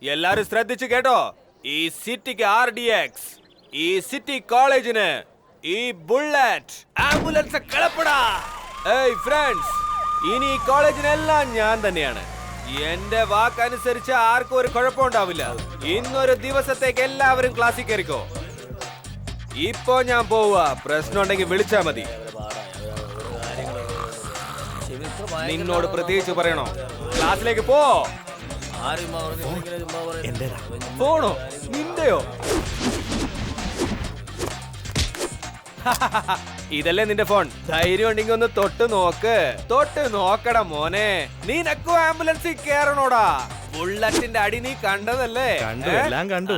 എല്ലാരും ശ്രദ്ധിച്ചു കേട്ടോ. ഈ സിറ്റിക്ക് RDX, ഈ സിറ്റി കോളേജിന് ഈ ബുള്ളറ്റ് ആംബുലൻസ് കളപ്പടാ. ഏയ് ഫ്രണ്ട്സ്, ഇനി ഈ കോളേജിനെല്ലാം ഞാൻ തന്നെയാണ്. എന്റെ വാക്കനുസരിച്ച് ആർക്കും ഒരു കുഴപ്പമുണ്ടാവില്ല. ഇന്നൊരു ദിവസത്തേക്ക് എല്ലാവരും ക്ലാസ്സിൽ കയറിക്കോ. ഇപ്പോ ഞാൻ പോവാ. പ്രശ്നം ഉണ്ടെങ്കിൽ വിളിച്ചാ മതി. നിന്നോട് പ്രത്യേകിച്ച് പറയണോ? ക്ലാസ്സിലേക്ക് പോ. പോണോ? നിന്റെയോ? ഇതല്ലേ നിന്റെ ഫോൺ? ധൈര്യം ഉണ്ടെങ്കിൽ ഒന്ന് തൊട്ട് നോക്കടാ മോനെ. നീ നക്കു ആംബുലൻസിൽ കേറണോടാ. ബുള്ളറ്റിന്റെ അടി നീ കണ്ടതല്ലേ? എല്ലാം കണ്ടു.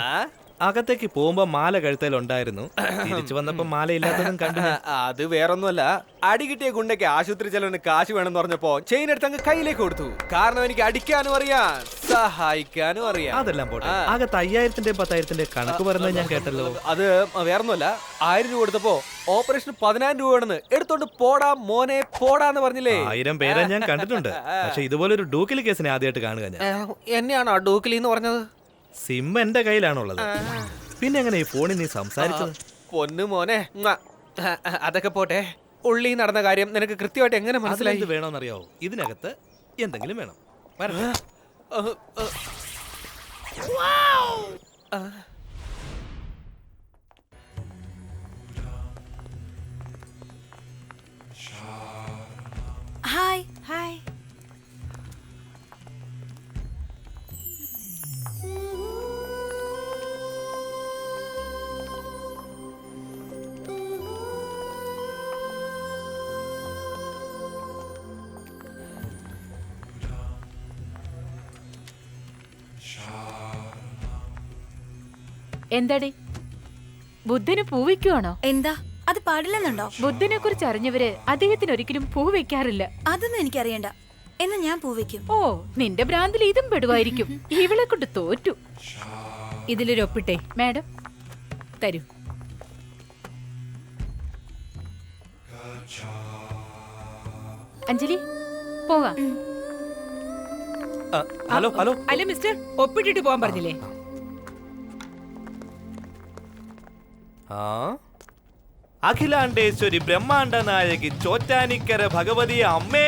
അകത്തേക്ക് പോകുമ്പോ മാല കഴുത്തലുണ്ടായിരുന്നു. തിരിച്ചു വന്നപ്പോ മാല ഇല്ലാത്തതും കണ്ടു. അത് വേറൊന്നുമല്ല, അടി കിട്ടിയ ഗുണ്ടയ്ക്ക് ആശുപത്രി ചെലവിന് കാശ് വേണമെന്ന് പറഞ്ഞപ്പോ ചെയിൻ എടുത്ത് അങ്ങ് കയ്യിലേക്ക് കൊടുത്തു. കാരണം എനിക്ക് അടിക്കാനും അറിയാം, സഹായിക്കാനും അറിയാം. അതെല്ലാം പോട്ടെ. അകത്ത് 5000-ന്റെ 10,000-ന്റെ കണക്ക് പറഞ്ഞത് ഞാൻ കേട്ടല്ലോ. അത് വേറൊന്നുമല്ല, 1000 രൂപ കൊടുത്തപ്പോ ഓപ്പറേഷൻ 10,000 രൂപ വേണമെന്ന് എടുത്തോണ്ട് പോടാ മോനെ പോടാന്ന് പറഞ്ഞില്ലേ? 1000 പേരെ ഞാൻ കണ്ടിട്ടുണ്ട്. പക്ഷെ ഇതുപോലൊരു ഡൂക്കിലി കേസിനെ ആദ്യമായിട്ട് കാണുക ഞാൻ. എന്നെയാണോ ഡൂക്കിലി എന്ന് പറഞ്ഞത്? സിം എന്റെ കയ്യിലാണുള്ളത്. പിന്നെ എങ്ങനെ ഈ ഫോണിൽ നീ സംസാരിച്ചത്? പൊന്നു മോനെ, അതൊക്കെ പോട്ടെ. ഉള്ളി നടന്ന കാര്യം നിനക്ക് കൃത്യമായിട്ട് എങ്ങനെ മനസ്സിലായി? വേണമെന്നറിയാവോ? ഇതിനകത്ത് എന്തെങ്കിലും വേണം. Hi hi. എന്താടി, ബുദ്ധന് പൂ വെക്കുവാണോ? എന്താ, അത് പാടില്ലെന്നുണ്ടോ? ബുദ്ധനെ കുറിച്ച് അറിഞ്ഞവര് അദ്ദേഹത്തിന് ഒരിക്കലും പൂ വെക്കാറില്ല. അതൊന്നും എനിക്കറിയണ്ട. എന്നാ ഞാൻ പൂ വെക്കും. ഓ, നിന്റെ ഭ്രാന്തിൽ ഇതും പെടുവായിരിക്കും. ഇവളെ കൊണ്ട് തോറ്റു. ഇതിലൊരു ഒപ്പിട്ടെ. മാഡം തരൂ. അഞ്ജലി, പോകാം. Hello hello. അല്ല മിസ്റ്റർ, ഒപ്പിട്ടിട്ട് പോകാൻ പറഞ്ഞില്ലേ? അഖിലാണ്ടേശ്വരി ബ്രഹ്മാണ്ട നായകി ചോറ്റാനിക്കര ഭഗവതി അമ്മേ.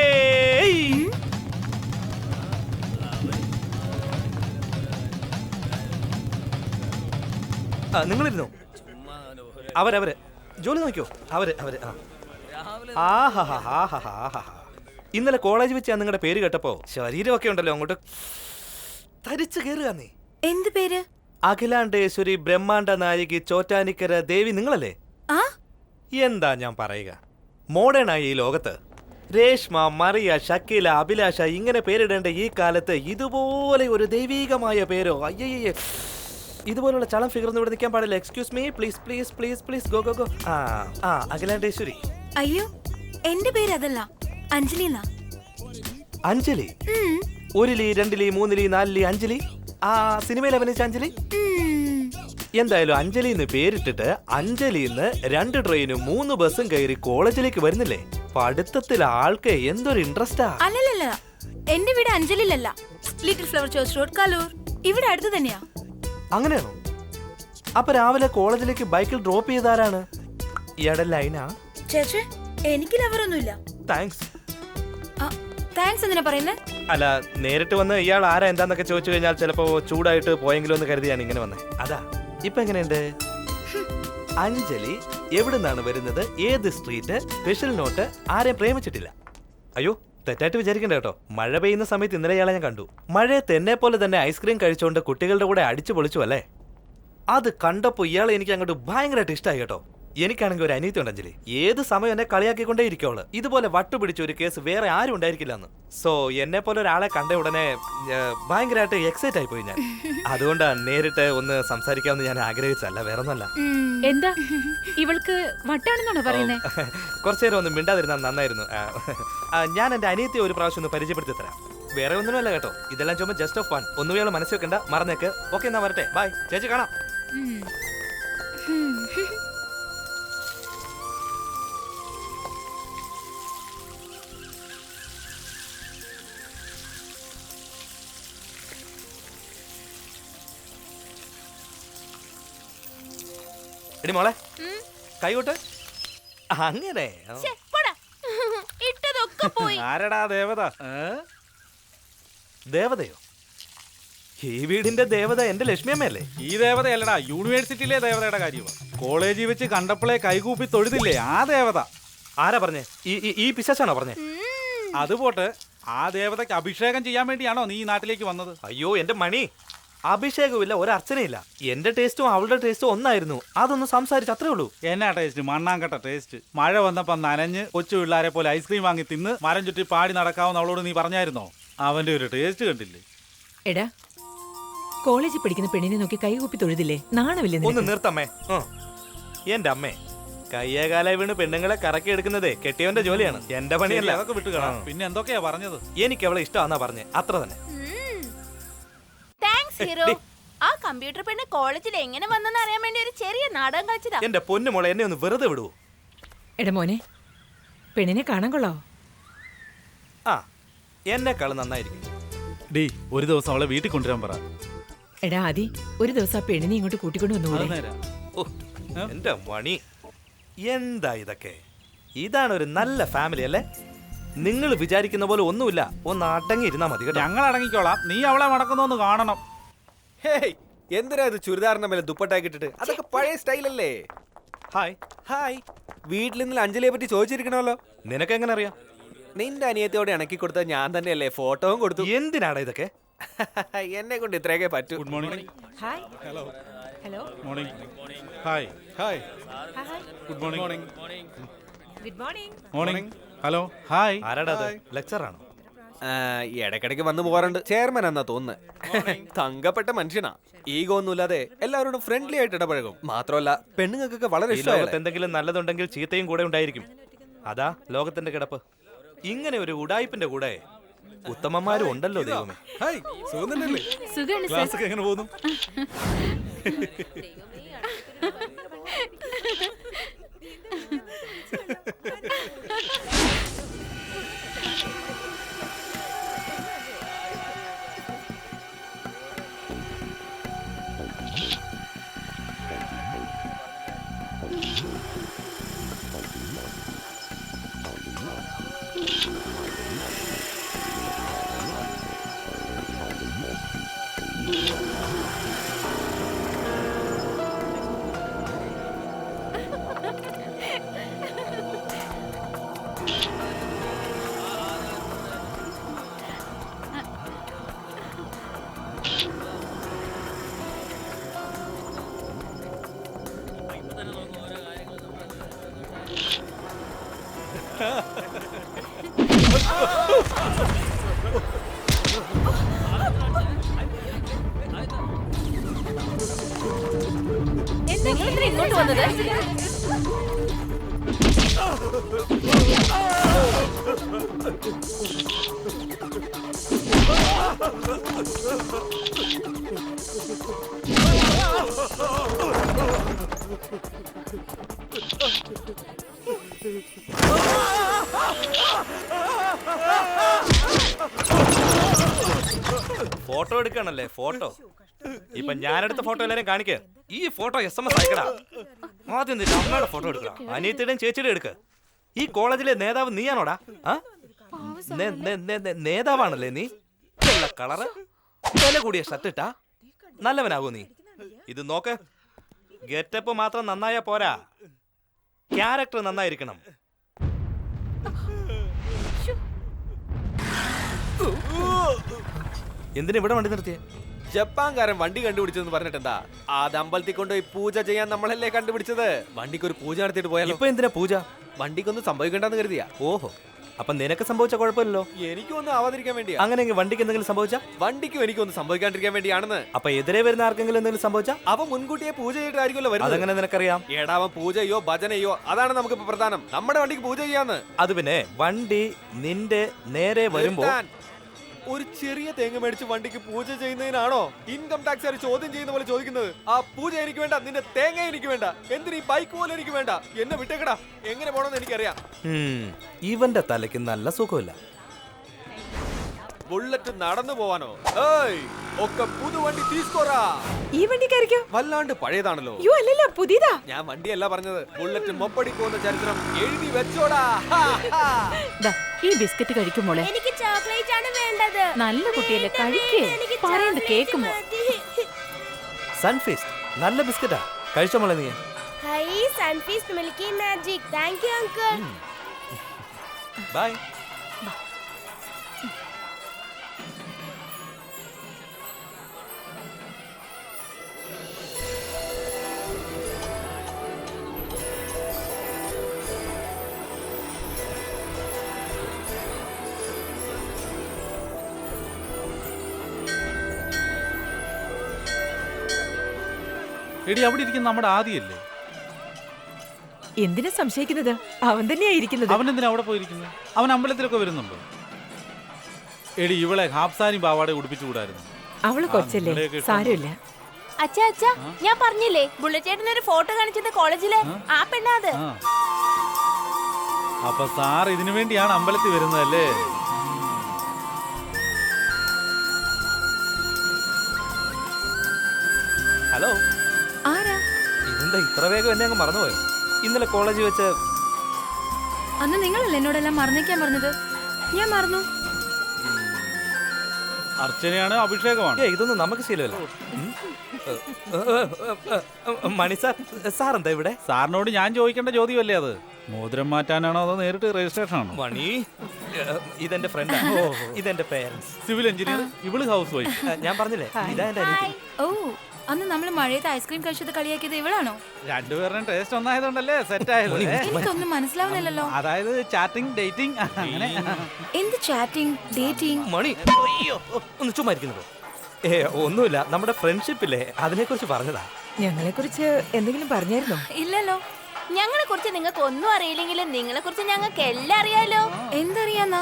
നിങ്ങളിരുന്നോ? അവരവര് ജോലി നോക്കിയോ? അവര് ഇന്നലെ കോളേജ് വെച്ച് നിങ്ങളുടെ പേര് കേട്ടപ്പോ ശരീരമൊക്കെ ഉണ്ടല്ലോ അങ്ങോട്ട് തരിച്ചു കയറുക. നീ എന്ത് പേര്? അഖിലാണ്ടേശ്വരി ബ്രഹ്മാണ്ട നായകി ചോറ്റാനിക്കര ദേവി നിങ്ങളല്ലേ? എന്താ ഞാൻ പറയുക, മോഡേണായി ഈ ലോകത്ത് രേഷ്മ, മറിയ, ഷക്കീല, അഭിലാഷ ഇങ്ങനെ പേരിടേണ്ട ഈ കാലത്ത് ഇതുപോലെ ഒരു ദൈവീകമായ പേരോ? അയ്യയ്യേ, ഇതുപോലുള്ള ചളം ഫിഗർ ഇവിടെ നിൽക്കാൻ പാടില്ല. Excuse me, please please please please go go go. Akhilandeshwari. അയ്യോ, എന്റെ പേര് അതല്ല, അഞ്ജലി. അഞ്ജലി? 1 2 3 4 അഞ്ജലി? ആ സിനിമയിൽ അഭിനയിച്ച അഞ്ജലി? എന്തായാലും അഞ്ജലി എന്ന് പേരിട്ടിട്ട് അഞ്ജലിന്ന് 2 ട്രെയിനും 3 ബസ്സും കയറി കോളേജിലേക്ക് വരുന്നില്ലേ? പഠിത്തത്തിൽ ആൾക്ക് എന്തൊരു ഇൻട്രസ്റ്റാ. അല്ലല്ല, എന്റെ വീട് അഞ്ജലിയിലല്ല, little flower church road, Kaloor. ഇവിടെ അടുത്ത് തന്നെയാ. അങ്ങനെയാണോ? അപ്പൊ രാവിലെ കോളേജിലേക്ക് ബൈക്കിൽ ഡ്രോപ്പ് ചെയ്താരാണ്? ഇയാടെ ലൈനാ? ചേച്ചേ, എനിക്ക് ലവറൊന്നുമില്ല. താങ്ക്സ്. താങ്ക്സ് എന്തിനാ പറയുന്നത്? അല്ല, നേരിട്ട് വന്ന് ഇയാൾ ആരാ എന്താന്നൊക്കെ ചോദിച്ചു കഴിഞ്ഞാൽ ചിലപ്പോ ചൂടായിട്ട് പോയെങ്കിലും എന്ന് കരുതിയാണ് ഇങ്ങനെ വന്നേ. അതാ. ഇപ്പൊ എങ്ങനെയുണ്ട്? അഞ്ജലി എവിടുന്നാണ് വരുന്നത്, ഏത് സ്ട്രീറ്റ്, സ്പെഷ്യൽ നോട്ട്, ആരെയും പ്രേമിച്ചിട്ടില്ല. അയ്യോ, തെറ്റായിട്ട് വിചാരിക്കണ്ട കേട്ടോ. മഴ പെയ്യുന്ന സമയത്ത് ഇന്നലെ ഇയാളെ ഞാൻ കണ്ടു. മഴയത്ത് എന്നെ പോലെ തന്നെ ഐസ്ക്രീം കഴിച്ചുകൊണ്ട് കുട്ടികളുടെ കൂടെ അടിച്ചു പൊളിച്ചു അല്ലേ? അത് കണ്ടപ്പോ ഇയാളെ എനിക്ക് അങ്ങോട്ട് ഭയങ്കരമായിട്ട് ഇഷ്ടമായി കേട്ടോ. എനിക്കാണെങ്കിൽ ഒരു അനിയത്തി ഉണ്ട് അഞ്ജലി. ഏത് സമയം എന്നെ കളിയാക്കിക്കൊണ്ടേ ഇരിക്കുള്ളൂ. ഇതുപോലെ വട്ടുപിടിച്ച ഒരു കേസ് വേറെ ആരും ഉണ്ടായിരിക്കില്ല എന്ന്. സോ എന്നെ പോലെ ഒരാളെ കണ്ട ഉടനെ ഭയങ്കരമായിട്ട് എക്സൈറ്റ് ആയി പോയി ഞാൻ. അതുകൊണ്ടാണ് നേരിട്ട് ഒന്ന് സംസാരിക്കാമെന്ന് ഞാൻ ആഗ്രഹിച്ചല്ല, വേറെ ഒന്നല്ല. എന്താ ഇവൾക്ക് വട്ടാണെന്നാണോ പറയുന്നത്? കുറച്ചു നേരം ഒന്ന് മിണ്ടാതിരുന്നാൽ നന്നായിരുന്നു. ഞാൻ എന്റെ അനിയത്തിയെ ഒരു പ്രാവശ്യം ഒന്ന് പരിചയപ്പെടുത്തി തരാം. വേറെ ഒന്നുമല്ല കേട്ടോ, ഇതെല്ലാം ചുമ്മാ ജസ്റ്റ് ഓഫ് ഫൺ. ഒന്നും ഇയാൾ മനസ്സിൽ വെക്കണ്ട, മറന്നേക്ക്. ഓക്കെ, എന്നാ വരട്ടെ, ബൈ. ചേച്ചി കാണാം. എടി മോളെ കൈകോട്ട് അങ്ങനെ ശ്ശെ, പോടാ. ഇട്ടതൊക്കെ പോയി. ആരടാ ദേവത? ദേവതയോ? ഈ വീടിന്റെ ദേവത എന്റെ ലക്ഷ്മിയമ്മയല്ലേ? ഈ ദേവതയല്ലടാ, യൂണിവേഴ്സിറ്റിയിലെ ദേവതയുടെ കാര്യമാണ്. കോളേജിൽ വെച്ച് കണ്ടപ്പോഴേ കൈകൂപ്പി തൊഴുതില്ലേ ആ ദേവത. ആരാ പറഞ്ഞേ? ഈ പിശാചാണോ പറഞ്ഞേ? അതുപോട്ട് ആ ദേവതയ്ക്ക് അഭിഷേകം ചെയ്യാൻ വേണ്ടിയാണോ നീ ഈ നാട്ടിലേക്ക് വന്നത്? അയ്യോ എന്റെ മണി, അഭിഷേകമില്ല, ഒരർച്ചനയില്ല. എന്റെ ടേസ്റ്റും അവളുടെ ടേസ്റ്റും ഒന്നായിരുന്നു. അതൊന്ന് സംസാരിച്ചു, അത്രേ ഉള്ളൂ. എന്നാ ടേസ്റ്റ്? മണ്ണാങ്കട്ട ടേസ്റ്റ്. മഴ വന്നപ്പോ നനഞ്ഞ് കൊച്ചു പിള്ളാരെ പോലെ ഐസ്ക്രീം വാങ്ങി തിന്ന് മരം ചുറ്റി പാടി നടക്കാവുന്ന അവളോട് നീ പറഞ്ഞായിരുന്നോ? അവന്റെ ഒരു ടേസ്റ്റ് കണ്ടില്ലേ? എടാ, കോളേജിൽ പഠിക്കുന്ന പെണ്ണിനെ നോക്കി കൈകൂപ്പി തൊഴുതില്ലേ? നാണമില്ലേ ഒന്ന് നിനക്ക്? നിർത്തമ്മേ. എന്റെ അമ്മേ, കയ്യേകാല വീണ് പെണ്ണുങ്ങളെ കറക്കി എടുക്കുന്നതേ കെട്ടിയവന്റെ ജോലിയാണ്, എന്റെ പണിയല്ല. അതൊക്കെ വിട്ടു കാണാം. പിന്നെ എന്തൊക്കെയാ പറഞ്ഞത്? എനിക്ക് അവളെ ഇഷ്ടമാന്നാ പറഞ്ഞേ, അത്ര തന്നെ. Thanks hero. ആ കമ്പ്യൂട്ടർ പെണ്ണ് കോളേജിൽ എങ്ങനെ വന്നെന്ന് അറിയാൻ വേണ്ടി ഒരു ചെറിയ നാടകം കളിച്ചതാ. എന്റെ പൊന്നു മോളെ, എന്നെ ഒന്ന് വെറുതെ വിടുവോ? എടാ മോനെ, പെണ്ണിനെ കാണാൻ കൊള്ളാവോ? ആ, എന്നെക്കാളും നന്നായിരിക്കും. ഡീ, ഒരു ദിവസം അവളെ വീട്ടിൽ കൊണ്ടുവരാൻ പറ. എടാ ആദി, ഒരു ദിവസം ആ പെണ്ണിനെ ഇങ്ങോട്ട് കൂട്ടിക്കൊണ്ട് അത് വന്നു. നേരാ. ഓ, എന്റെ മണി, എന്താ ഇതൊക്കെ? ഇതാണ് ഒരു നല്ല ഫാമിലി അല്ലേ? നിങ്ങൾ വിചാരിക്കുന്ന പോലെ ഒന്നുമില്ല. ഒന്ന് അടങ്ങിയിരുന്നാ മതി കേട്ടോ. ഞങ്ങൾ അടങ്ങിക്കോളാം, നീ അവളെ മടക്കുന്നൊന്ന് കാണണം. ഹേയ്, എന്തിനാ ഇത് ചുരിദാറിന്റെ മേലെ ദുപ്പട്ടാക്കി ഇട്ടിട്ട്? അതൊക്കെ പഴയ സ്റ്റൈലല്ലേ? ഹായ്. ഹായ്. വീട്ടിൽ നിന്ന് അഞ്ജലിയെ പറ്റി ചോദിച്ചിരിക്കണമല്ലോ. നിനക്ക് എങ്ങനെ അറിയാം? നിന്റെ അനിയത്തിയോടെ ഇണക്കി കൊടുത്ത ഞാൻ തന്നെയല്ലേ ഫോട്ടോവും കൊടുത്തു. എന്തിനാടാ ഇതൊക്കെ? എന്നെ കൊണ്ട് ഇത്രയൊക്കെ പറ്റൂ. Good morning. Hi. Hello. Morning. Hi. Hi. Good morning. Good morning. Morning. Hello. Hi. ആരാടാ അത്? ലെക്ചറാണോ? ഇടയ്ക്കിടയ്ക്ക് വന്നു പോകാറുണ്ട്. ചെയർമാൻ എന്നാ തോന്നുന്നു. തങ്കപ്പെട്ട മനുഷ്യനാ. ഈഗോ ഒന്നുമില്ലാതെ എല്ലാവരോടും ഫ്രണ്ട്ലി ആയിട്ട് ഇടപഴകും. മാത്രമല്ല പെണ്ണുങ്ങൾക്കൊക്കെ വളരെ ഈ ഇഷ്ടമാണ്. ലോകത്ത് എന്തെങ്കിലും നല്ലതുണ്ടെങ്കിൽ ചീത്തയും കൂടെ ഉണ്ടായിരിക്കും. അതാ ലോകത്തിന്റെ കിടപ്പ്. ഇങ്ങനെ ഒരു ഉടായിപ്പിന്റെ കൂടെ ഉത്തമന്മാരും ഉണ്ടല്ലോ ദൈവമേ. സുഖാണ് സർ. ക്ലാസ് ഒക്കെ എങ്ങനെ പോകുന്നു? നിങ്ങൾ ഇങ്ങോട്ട് വന്നത്? ഫോട്ടോ എടുക്കണല്ലേ? ഫോട്ടോ ഇപ്പൊ ഞാനെടുത്ത ഫോട്ടോ എല്ലാരും കാണിക്ക. ഈ ഫോട്ടോ SMS അയക്കടാ. ആദ്യം നിന്റെ അമ്മയുടെ ഫോട്ടോ എടുക്കണം, അനിയത്തിയുടെയും ചേച്ചിയുടെ എടുക്ക. ഈ കോളേജിലെ നേതാവ് നീയാണോടാ? നേതാവാണല്ലേ നീ? വെള്ള കളറ്, വില കൂടിയ ഷർട്ട് ഇട്ടാ നല്ലവനാകൂ നീ. ഇത് നോക്ക്, ഗെറ്റപ്പ് മാത്രം നന്നായാ പോരാ, ക്യാരക്ടർ നന്നായിരിക്കണം. എന്തിനാ ഇവിടെ വണ്ടി നിർത്തിയേ? ജപ്പാൻകാരൻ വണ്ടി കണ്ടുപിടിച്ചെന്ന് പറഞ്ഞിട്ട് എന്താ? അത് അമ്പലത്തിൽ കൊണ്ടുപോയി പൂജ ചെയ്യാൻ നമ്മളല്ലേ കണ്ടുപിടിച്ചത്. വണ്ടിക്ക് ഒരു പൂജ നടത്തിയിട്ട് പോയാലോ? ഇപ്പൊ എന്തിനാ പൂജ? വണ്ടിക്കൊന്നും സംഭവിക്കണ്ടെന്ന് കരുതിയാ. ഓഹോ, അപ്പൊ നിനക്ക് സംഭവിച്ച കുഴപ്പമില്ലല്ലോ. എനിക്കൊന്നും ആവാതിരിക്കാൻ വേണ്ടിയാ. അങ്ങനെയെങ്കിൽ വണ്ടിക്ക് എന്തെങ്കിലും സംഭവിച്ചാ? വണ്ടിക്കും എനിക്കൊന്നും സംഭവിക്കാണ്ടിരിക്കാൻ വേണ്ടിയാണെന്ന്. അപ്പൊ എതിരെ വരുന്ന ആർക്കെങ്കിലും എന്തെങ്കിലും സംഭവിച്ചാ? അവൻ മുൻകൂട്ടിയെ പൂജ ചെയ്തിട്ടായിരിക്കുമല്ലോ വരുന്നത്. അതെങ്ങനെ നിനക്കറിയാം? എടാ, അവൻ പൂജയോ ഭജനയോ അതാണ് നമുക്കിപ്പോ പ്രധാനം. നമ്മുടെ വണ്ടിക്ക് പൂജ ചെയ്യാന്ന്. അത് പിന്നെ വണ്ടി നിന്റെ നേരെ വരുമ്പോ നിർത്താൻ. ഒരു ചെറിയ തേങ്ങ മേടിച്ച് വണ്ടിക്ക് പൂജ ചെയ്യുന്നതിനാണോ ഇൻകം ടാക്സ് ചോദ്യം ചെയ്യുന്ന പോലെ ചോദിക്കുന്നത്? ആ പൂജ എനിക്ക് വേണ്ട, നിന്റെ തേങ്ങ എനിക്ക് വേണ്ട, എന്തിനീ ബൈക്ക് പോലും എനിക്ക് വേണ്ട, എന്നെ വിട്ടേക്കടാ. എങ്ങനെ പോണെന്ന് എനിക്കറിയാം. ഇവന്റെ തലയ്ക്ക് നല്ല സുഖമില്ല. ബുള്ളറ്റ് നടന്നു പോവാനോ? ഏയ് ഒക്കെ പുതു വണ്ടി തീസ്കോറാ. ഈ വണ്ടി കയറിക്കോ. വല്ലാണ്ട് പഴയതാണല്ലോ. യോ അല്ലല്ല, പുതിയതാ. ഞാൻ വണ്ടിയല്ല പറഞ്ഞത്, ബുള്ളറ്റ് മൊപ്പടി പോകുന്ന ചരിത്രം എഴുതി വെച്ചോടാ. ഹാ, ഹാ. ദാ, ഈ ബിസ്ക്കറ്റ് കഴിക്കുമോളെ. എനിക്ക് ചോക്ലേറ്റ് ആണ് വേണ്ടത്. നല്ല കുട്ടിയല്ലേ, കഴിക്കേ. പറയുന്നത് കേക്കുമോ? സൺഫീസ്റ്റ് നല്ല ബിസ്ക്കറ്റാ, കഴിച്ചോ മോളെ നീ. Hi Sunfeast milky magic. Thank you uncle. Bye. എടി അവിടെ ഇരിക്കുന്ന നമ്മുടെ ആദിയല്ലേ? എന്തിനാ സംശയിക്കുന്നത്? അവൻ തന്നെയാ ഇരിക്കുന്നത്. അവൻ എന്തിനാ അവിടെ പോയിരിക്കുന്നത്? അവൻ അമ്പലത്തിലൊക്കെ വരുന്നുണ്ടോ? എടി ഇവളെ ഹാപ്സാനി പാവാടെ ഉടുപ്പിച്ചുകൂടായിരുന്നു? അവള് കൊച്ചല്ലേ, സാരമില്ല. അച്ഛാ അച്ഛാ, ഞാൻ പറഞ്ഞില്ലേ ബുള്ളറ്റ് ചേട്ടന് ഒരു ഫോട്ടോ കാണിച്ചത് കോളേജിലെ ആ പെണ്ണാത്. ആ. അപ്പൊ സാർ ഇതിനു വേണ്ടിയാണ് അമ്പലത്തിൽ വരുന്നതല്ലേ? ഹലോ, ആരാ? ഇതെന്താ ഇത്ര വേഗം എന്നെ അങ്ങ് മറന്നുപോയോ? ഇന്നലെ കോളേജിൽ വെച്ച് അന്ന് നിങ്ങളല്ലേ എന്നോടെല്ലാം മറന്നേക്കാൻ പറഞ്ഞത്? ഞാൻ മറന്നു. അർച്ചനയാണ്, അഭിഷേകമാണ്. ഇതൊന്നും നമുക്ക് ശീലമല്ല. മണി സാർ, സാർ എന്താ ഇവിടെ? സാറിനോട് ഞാൻ ചോദിക്കേണ്ട ചോദ്യമല്ലേ അത്? മോതിരം മാറ്റാനാണോ അതോ നേരിട്ട് രജിസ്ട്രേഷൻ ആണോ? മണി, ഇതെന്റെ ഫ്രണ്ടാ. ഇതെന്റെ പേരൻസ്. സിവിൽ എഞ്ചിനീയർ, ഇവള് ഹൗസ് വൈഫ്. ഞാൻ പറഞ്ഞില്ലേ, ഇതാ എന്റെ അനിയത്തി. ഓ, അന്ന് നമ്മൾ മഴയത്ത് ഐസ്ക്രീം കഴിച്ചത് കളിയാക്കിയത് ഇവളാണോ? രണ്ടുപേരുടെയും ടേസ്റ്റ് ഒന്നായതുകൊണ്ടല്ലേ സെറ്റ് ആയത്. എനിക്കൊന്നും മനസ്സിലാവുന്നില്ലല്ലോ. അതായത് ചാറ്റിംഗ്, ഡേറ്റിംഗ് അങ്ങനെ. എന്ത് ചാറ്റിംഗ്, ഡേറ്റിംഗ്? മണി, അയ്യോ, ഒന്ന് ചുമ്മാ ഇരിക്കുന്നുണ്ടോ? ഒന്നുമില്ല, നമ്മുടെ ഫ്രണ്ട്ഷിപ്പ് ഇല്ലേ, അതിനെ കുറിച്ച് പറഞ്ഞതാ. ഞങ്ങളെ കുറിച്ച് എന്തെങ്കിലും പറഞ്ഞായിരുന്നോ? ഇല്ലല്ലോ. ഞങ്ങളെ കുറിച്ച് നിങ്ങൾക്ക് ഒന്നും അറിയില്ലെങ്കിലും നിങ്ങളെ കുറിച്ച് ഞങ്ങൾക്ക് എല്ലാം അറിയാലോ. എന്തറിയാന്നാ?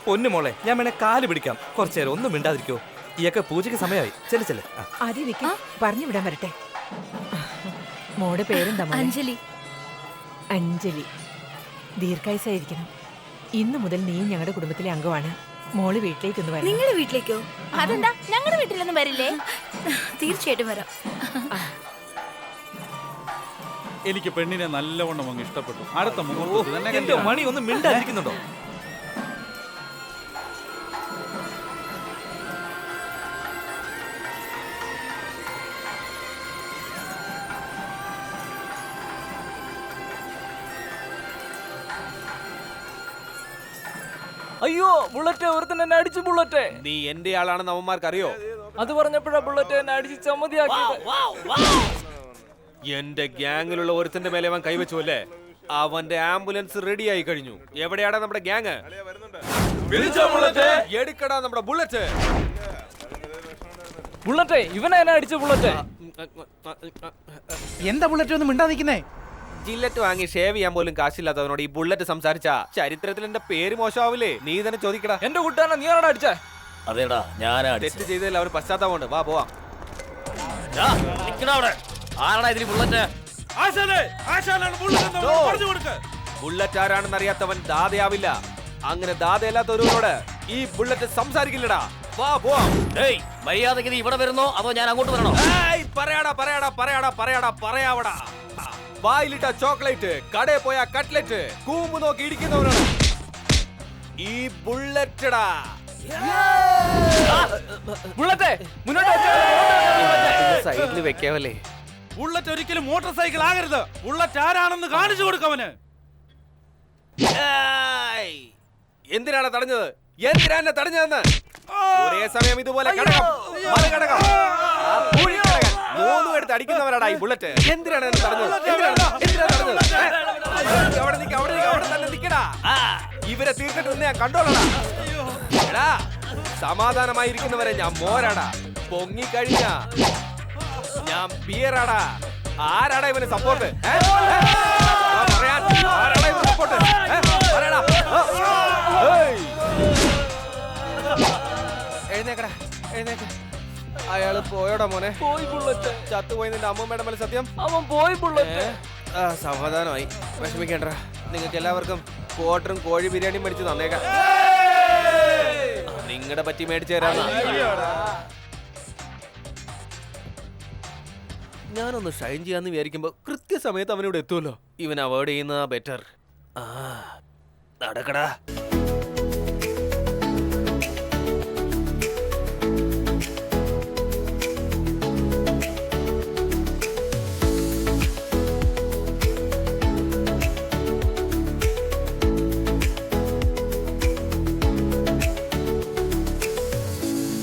പൊന്നു മോളെ, ഞാൻ വേണേ കാല് പിടിക്കാം. കുറച്ചു നേരം ഒന്നും മിണ്ടാതിരിക്കോ? ഈയൊക്കെ പൂജയ്ക്ക് സമയമായി. ചെല്ലു ചെല്ലു. ആദ്യം നിൽക്കി, പറഞ്ഞു വിടാൻ വരട്ടെ. മോടെ പേരെന്താ മോളെ? അഞ്ജലി. അഞ്ജലി, ദീർഘായുസായിരിക്കണം. ഇന്നു മുതൽ നീ ഞങ്ങളുടെ കുടുംബത്തിലെ അംഗമാണ്. മോള് വീട്ടിലേക്കൊന്ന് വരാം. നിങ്ങളുടെ വീട്ടിലേക്കോ? അതെന്താ, ഞങ്ങളുടെ വീട്ടിലൊന്നും വരില്ലേ? തീർച്ചയായിട്ടും വരാം. എനിക്ക് പെണ്ണിനെ നല്ലവണ്ണം അങ്ങ് ഇഷ്ടപ്പെട്ടു. അടുത്ത മുഹൂർത്തത്തിൽ തന്നെ എന്തോ മണി ഒന്ന് മിണ്ടാതിരിക്കുന്നുണ്ടോ? അയ്യോ, ബുള്ളറ്റ് ഒരുത്തൻ എന്നെ അടിച്ചു. ബുള്ളറ്റ് നീ എന്റെ ആളാണെന്ന് അവന്മാർക്ക് അറിയോ? അത് പറഞ്ഞപ്പോഴാ ബുള്ളറ്റ് എന്നെ അടിച്ച് ചമ്മതിയാക്കിയത്. എന്റെ ഗ്യാങ്ങിലുള്ള ഒരുത്തന്റെ മേലെ അവൻ കൈവച്ചു അല്ലേ? അവന്റെ ആംബുലൻസ് റെഡി ആയി കഴിഞ്ഞു. എവിടെയാടാ നമ്മുടെ ഗ്യാങ്? എടുക്കടാ നമ്മുടെ ബുള്ളറ്റ്. ബുള്ളറ്റ് ഇവനെ എന്നെ അടിച്ച. ബുള്ളറ്റ് എന്താ ബുള്ളറ്റ് ഒന്നും മിണ്ടാ നിൽക്കുന്നേ? ജില്ലറ്റ് വാങ്ങി ഷേവ് ചെയ്യാൻ പോലും കാശില്ലാത്തവനോട് ഈ ബുള്ളറ്റ് സംസാരിച്ച ചരിത്രത്തിൽ എന്റെ പേര് മോശമാവില്ലേ? നീ തന്നെ ചോദിക്കടാ. എന്റെ കൂട്ടാനെ നീ ആരാടാ അടിച്ചേ? അതേടാ ഞാനാ തെറ്റ് ചെയ്തതിൽ അവർ പശ്ചാത്താപമുണ്ട്. വാ പോവാം. ആരാടാ ഇതിൽ ബുള്ളറ്റ്? ബുള്ളറ്റ് ആരാണെന്ന് അറിയാത്തവൻ ദാതയാവില്ല. അങ്ങനെ ദാതയല്ലാത്ത ഒരുവനോട് ഈ ബുള്ളറ്റ് സംസാരിക്കില്ലടാ. വാ പോവാം. ഏയ്, മര്യാദയ്ക്ക് നീ ഇവിടെ വരുന്നോ അതോ ഞാൻ അങ്ങോട്ട് വരണോ? ഏയ്, പറയാടാ. വായിലിട്ട ചോക്ലേറ്റ്, കടയിൽ പോയ കട്ട്ലറ്റ്, കൂമ്പ് നോക്കി ഇടിക്കുന്നവനാണ് ഈ ബുള്ളറ്റടാ. ബുള്ളറ്റ് മുന്നോട്ട് സൈഡിൽ വെക്കാവല്ലേ? ബുള്ളറ്റ് ഒരിക്കലും മോട്ടോർ സൈക്കിൾ ആകരുത്. ബുള്ളറ്റ് ആരാണെന്ന് കാണിച്ചു കൊടുക്കവന്. എന്തിനാണ് തടഞ്ഞത്? എന്തിനാ എന്നെ തടഞ്ഞതെന്ന്? ഒരേ സമയം ഇതുപോലെ കടകം, മറികടകം, ആ പൂഴി കടകം, മൂന്നും എടുത്ത് അടിക്കുന്നവരാടാ ഈ ബുള്ളറ്റ്. എന്തിനാണ് എന്നെ തടഞ്ഞത്? അവിടെ തന്നെ നിക്കടാ. ഇവരെ തീർത്തിട്ട് ഞാൻ കണ്ടോളടാ. എടാ, സമാധാനമായിരിക്കുന്നവരെ ഞാൻ മോരാടാ. പൊങ്ങിക്കഴിഞ്ഞ ഞാൻ ബിയറാടാ. ആരാടാ ഇവന് സപ്പോർട്ട്? ആരാടാ ഇവന് സപ്പോർട്ട്? എഴുന്നേക്കടാ, എഴുന്നേക്ക. അയാള് പോയോടാ മോനെ? പോയി. ബുള്ളറ്റ് ചത്തുപോയി. നിന്റെ അമ്മൂമ്മയുടെ മേലെ സത്യം? അവൻ പോയി. ബുള്ളറ്റ് സമാധാനമായി. വിഷമിക്കേണ്ട. നിങ്ങൾക്ക് എല്ലാവർക്കും ക്വാർട്ടറും കോഴി ബിരിയാണിയും മേടിച്ച് തന്നേക്കാം. നിങ്ങളുടെ പറ്റി മേടിച്ചു തരാം. ഞാനൊന്ന് ഷൈൻ ചെയ്യാന്ന് വിചാരിക്കുമ്പോ കൃത്യസമയത്ത് അവനിവിടെ എത്തുമല്ലോ. ഇവൻ അവോയ്ഡ് ചെയ്യുന്നതാ ബെറ്റർ. നടക്കടാ.